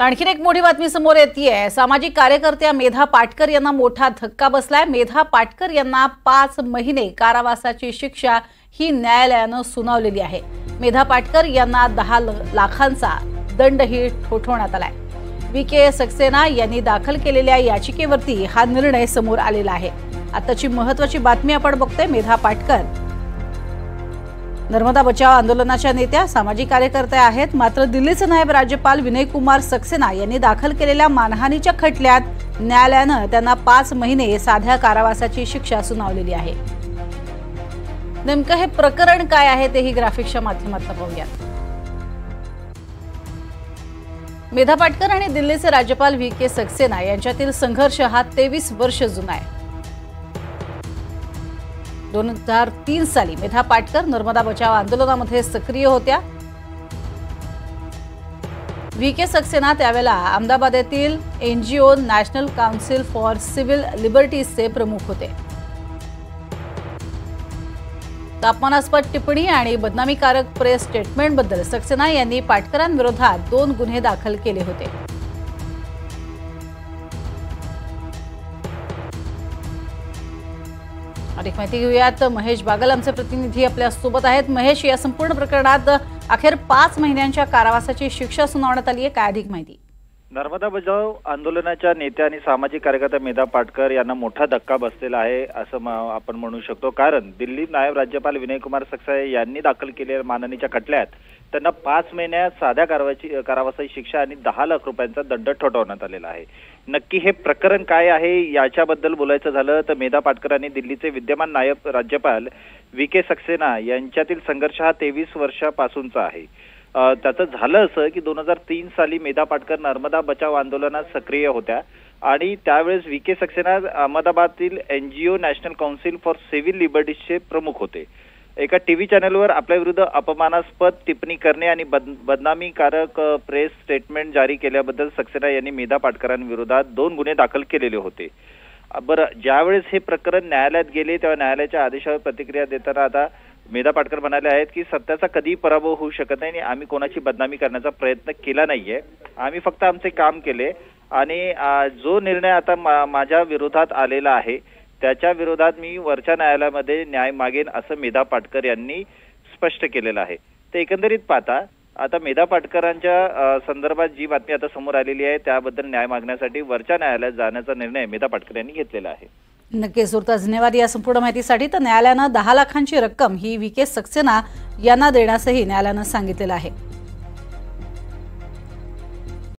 आणखीन एक मोठी बातमी समोर येतेय। सामाजिक कार्यकर्त्या मेधा पाटकर यांना मोठा धक्का बसलाय। मेधा पाटकर यांना 5 महिने कारावासाची शिक्षा ही न्यायालयाने सुनावलेली आहे। मेधा पाटकर यांना 10 लाखांचा दंडही ठोठावण्यात आलाय। वीके सक्सेना यांनी दाखल केलेल्या याचिकेवरती हा निर्णय समोर आलेला आहे। आताची महत्त्वाची बातमी आपण बघतोय। मेधा पाटकर नर्मदा बचाव आंदोलनाच्या नेत्या सामाजिक कार्यकर्त्या आहेत, मात्र दिल्लीचे नायब राज्यपाल विनय कुमार सक्सेना यांनी दाखल केलेल्या मानहानीच्या खटल्यात न्यायालयाने त्यांना 5 महिने साध्या कारावासाची शिक्षा सुनावलेली आहे। नेमकं हे प्रकरण काय आहे तेही ग्राफिक्सच्या माध्यमातून पाहूया। मेधा पाटकर आणि दिल्लीचे राज्यपाल वीके सक्सेना यांच्यातील संघर्ष हा 23 वर्ष जुना आहे। 2003 साली मेधा पाटकर नर्मदा बचाव आंदोलनामध्ये सक्रिय होत्या। वीके सक्सेना त्यावेळेला अहमदाबाद येथील NGO national council for civil लिबर्टीजचे प्रमुख होते। तापमानास्पद टिप्पणी आणि बदनामीकारक प्रेस स्टेटमेंटबद्दल सक्सेना यांनी पाटकरांविरोधात 2 गुन्हे दाखल केले होते। अधिक माहिती घेऊयात। महेश बागल आमचे प्रतिनिधी आपल्या सोबत आहेत। महेश, या संपूर्ण प्रकरणात अखेर 5 महिन्यांच्या कारावासाची शिक्षा सुनावण्यात आली आहे, काय अधिक माहिती? नर्मदा बचाव आंदोलनाच्या नेत्या आणि सामाजिक कार्यकर्त्या मेधा पाटकर यांना मोठा धक्का बसलेला आहे असं आपण म्हणू शकतो। कारण दिल्ली नायब राज्यपाल विनय कुमार सक्सेना यांनी दाखल केलेल्या मानहानीच्या खटल्यात त्यांना 5 महिन्यात साध्या कारावासाची शिक्षा आणि 10 लाख रुपयांचा दंड ठोठावण्यात आलेला आहे। नक्की हे प्रकरण काय आहे याच्याबद्दल बोलायचं झालं तर मेधा पाटकर आणि दिल्लीचे विद्यमान नायब राज्यपाल वीके सक्सेना यांच्यातील संघर्ष हा 23 वर्षापासूनचा आहे। त्याचं झालं असं की 2003 साली मेधा पाटकर नर्मदा बचाव आंदोलनात सक्रिय होत्या आणि त्यावेळेस वीके सक्सेना अहमदाबादतील NGO national council for civil लिबर्टीजचे प्रमुख होते। एका टीव्ही चॅनलवर आपल्या विरुद्ध अपमानास्पद टिप्पणी करणे आणि बदनामीकारक प्रेस स्टेटमेंट जारी केल्याबद्दल सक्सेना यांनी मेधा पाटकरांविरोधात 2 गुन्हे दाखल केलेले होते। बरं, ज्यावेळेस हे प्रकरण न्यायालयात गेले तेव्हा न्यायालयाच्या आदेशावर प्रतिक्रिया देताना आता मेधा पाटकर म्हणाले आहेत की सत्याचा कधी पराभव होऊ शकत नाही आणि आम्ही कोणाची बदनामी करण्याचा प्रयत्न केला नाहीये। आम्ही फक्त आमचे काम केले आणि जो निर्णय आता माझ्या विरोधात आलेला आहे त्याच्या विरोधात मी वरच्या न्यायालयामध्ये न्याय मागेन असं मेधा पाटकर यांनी स्पष्ट केलेलं आहे। तर एकंदरीत पाहता आता मेधा पाटकरांच्या संदर्भात जी बातमी आता समोर आलेली आहे त्याबद्दल न्याय मागण्यासाठी वरच्या न्यायालयात जाण्याचा निर्णय मेधा पाटकर यांनी घेतलेला आहे। नक्कीच सुरता, धन्यवाद या संपूर्ण माहितीसाठी। तर न्यायालयाने 10 लाखांची रक्कम ही वीके सक्सेना यांना देण्यासही न्यायालयाने सांगितलेलं आहे।